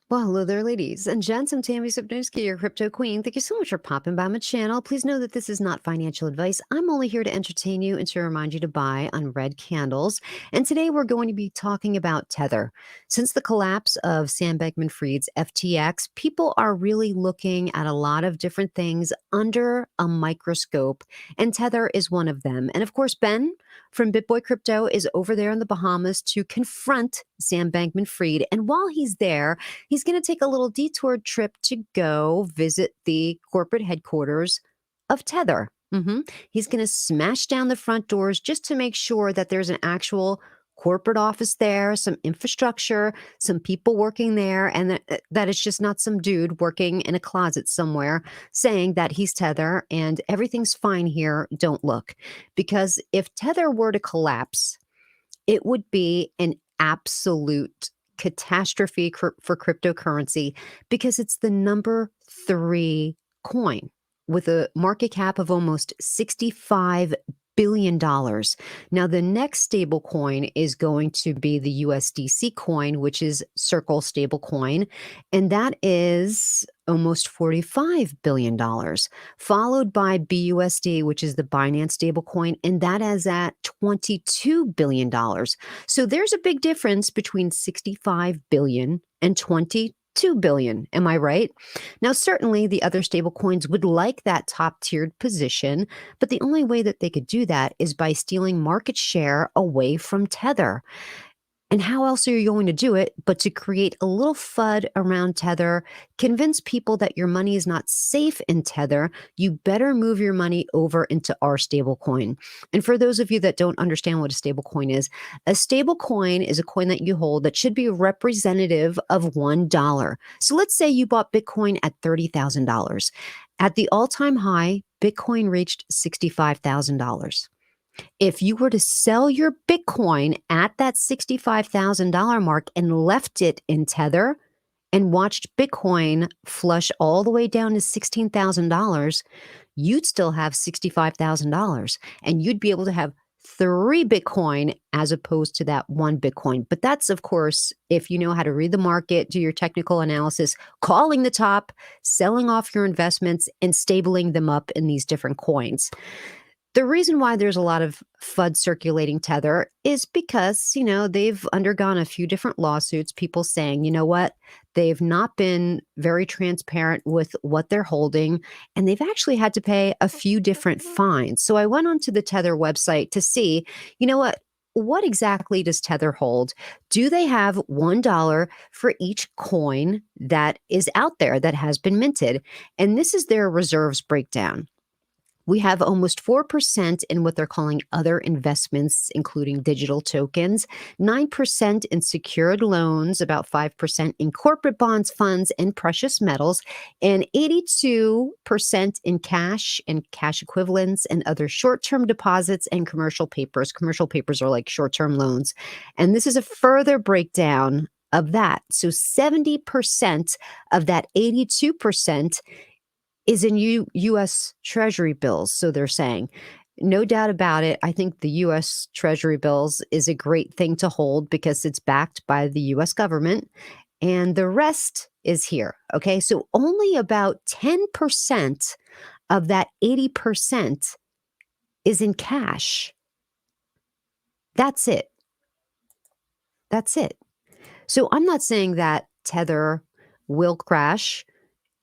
Well, hello there, ladies and gents. I'm Tammy Sipnowski, your crypto queen. Thank you so much for popping by my channel. Please know that this is not financial advice. I'm only here to entertain you and to remind you to buy on red candles. And today we're going to be talking about Tether. Since the collapse of Sam Bankman-Fried's FTX, people are really looking at a lot of different things under a microscope, and Tether is one of them. And of course, Ben from BitBoy Crypto is over there in the Bahamas to confront Sam Bankman-Fried. And while he's there, he's going to take a little detour trip to go visit the corporate headquarters of Tether. He's going to smash down the front doors just to make sure that there's an actual corporate office there, some infrastructure, some people working there, and that it's just not some dude working in a closet somewhere saying that he's Tether and everything's fine here. Don't look. Because if Tether were to collapse, it would be an absolute catastrophe for cryptocurrency because it's the number 3 coin with a market cap of almost $65 billion. Now, the next stable coin is going to be the USDC coin, which is Circle stable coin, and that is almost $45 billion, followed by BUSD, which is the Binance stablecoin, and that is at $22 billion. So there's a big difference between 65 billion and 22 billion. Am I right? Now, certainly the other stablecoins would like that top tiered position, but the only way that they could do that is by stealing market share away from Tether. And how else are you going to do it but to create a little FUD around Tether, convince people that your money is not safe in Tether, you better move your money over into our stablecoin. And for those of you that don't understand what a stablecoin is a coin that you hold that should be representative of $1. So let's say you bought Bitcoin at $30,000. At the all-time high, Bitcoin reached $65,000. If you were to sell your Bitcoin at that $65,000 mark and left it in Tether and watched Bitcoin flush all the way down to $16,000, you'd still have $65,000 and you'd be able to have 3 Bitcoin as opposed to that 1 Bitcoin. But that's, of course, if you know how to read the market, do your technical analysis, calling the top, selling off your investments, and stabling them up in these different coins. The reason why there's a lot of FUD circulating Tether is because, they've undergone a few different lawsuits, people saying, you know what, they've not been very transparent with what they're holding, and they've actually had to pay a few different fines. So I went onto the Tether website to see, what exactly does Tether hold? Do they have $1 for each coin that is out there that has been minted? And this is their reserves breakdown. We have almost 4% in what they're calling other investments, including digital tokens, 9% in secured loans, about 5% in corporate bonds, funds, and precious metals, and 82% in cash and cash equivalents and other short-term deposits and commercial papers. Commercial papers are like short-term loans. And this is a further breakdown of that. So 70% of that 82% is in U.S. Treasury bills. So they're saying, no doubt about it. I think the U.S. Treasury bills is a great thing to hold because it's backed by the U.S. government. And the rest is here. Okay. So only about 10% of that 80% is in cash. That's it. That's it. So I'm not saying that Tether will crash.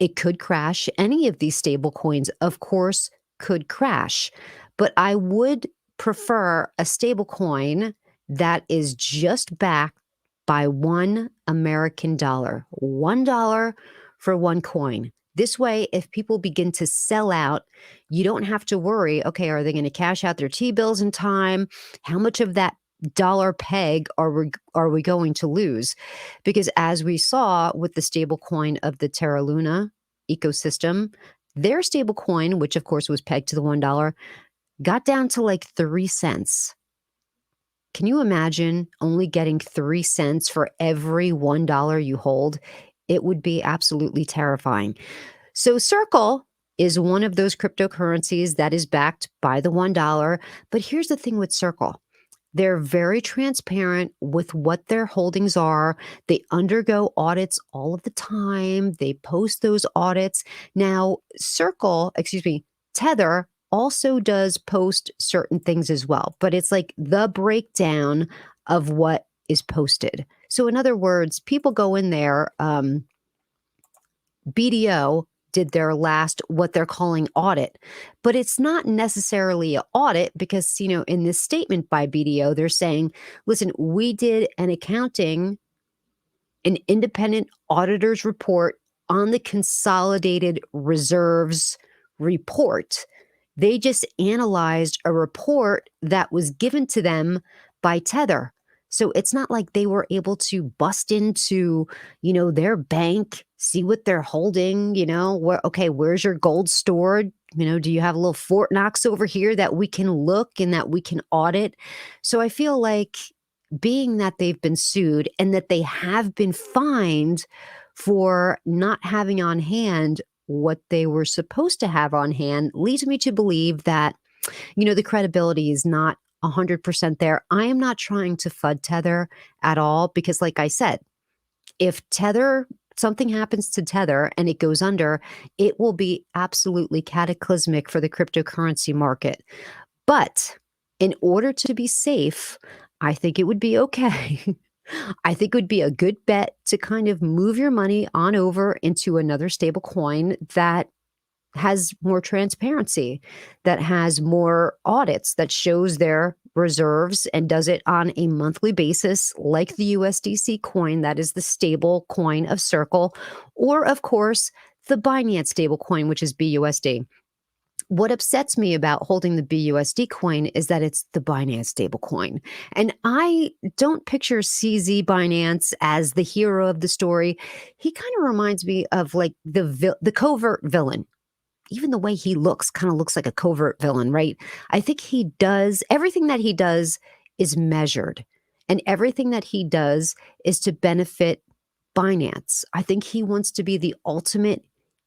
It could crash. Any of these stable coins, of course, could crash. But I would prefer a stable coin that is just backed by $1 American dollar. $1 for 1 coin. This way, if people begin to sell out, you don't have to worry, okay, are they going to cash out their T-bills in time? How much of that dollar peg are we going to lose? Because as we saw with the stable coin of the Terra Luna ecosystem, their stable coin, which of course was pegged to the $1, got down to like 3 cents. Can you imagine only getting 3 cents for every $1 you hold? It would be absolutely terrifying. So Circle is one of those cryptocurrencies that is backed by the $1. But here's the thing with Circle. They're very transparent with what their holdings are. They undergo audits all of the time. They post those audits. Now, Tether also does post certain things as well, but it's like the breakdown of what is posted. So, in other words, people go in there, BDO did their last what they're calling audit, but it's not necessarily an audit because, in this statement by BDO, they're saying, listen, we did an independent auditor's report on the consolidated reserves report. They just analyzed a report that was given to them by Tether. So it's not like they were able to bust into, their bank, see what they're holding, where's your gold stored? Do you have a little Fort Knox over here that we can look and that we can audit? So I feel like being that they've been sued and that they have been fined for not having on hand what they were supposed to have on hand leads me to believe that, the credibility is not 100% there. I am not trying to FUD Tether at all because, like I said, if something happens to Tether and it goes under, it will be absolutely cataclysmic for the cryptocurrency market. But in order to be safe, I think it would be okay. I think it would be a good bet to kind of move your money on over into another stable coin that has more transparency, that has more audits, that shows their reserves and does it on a monthly basis, like the USDC coin, that is the stable coin of Circle, or of course, the Binance stable coin, which is BUSD. What upsets me about holding the BUSD coin is that it's the Binance stablecoin. And I don't picture CZ Binance as the hero of the story. He kind of reminds me of like the covert villain. Even the way he looks kind of looks like a covert villain, right? I think everything that he does is measured, and everything that he does is to benefit Binance. I think he wants to be the ultimate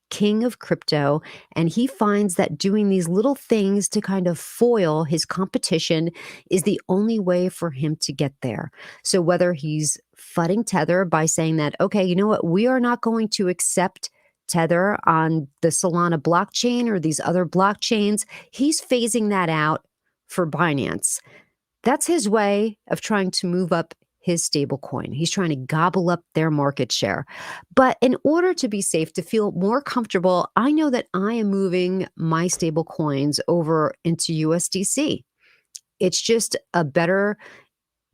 king of crypto, and he finds that doing these little things to kind of foil his competition is the only way for him to get there. So whether he's fudding Tether by saying that, okay, you know what, we are not going to accept Tether on the Solana blockchain or these other blockchains, he's phasing that out for Binance. That's his way of trying to move up his stable coin. He's trying to gobble up their market share. But in order to be safe, to feel more comfortable, I know that I am moving my stable coins over into USDC. It's just a better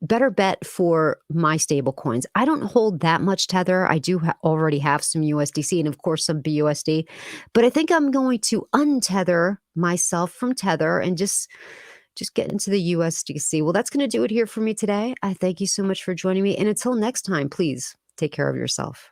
bet for my stable coins. I don't hold that much Tether. I do already have some USDC and of course some BUSD, but I think I'm going to untether myself from Tether and just get into the USDC. Well, that's going to do it here for me today. I thank you so much for joining me. And until next time, please take care of yourself.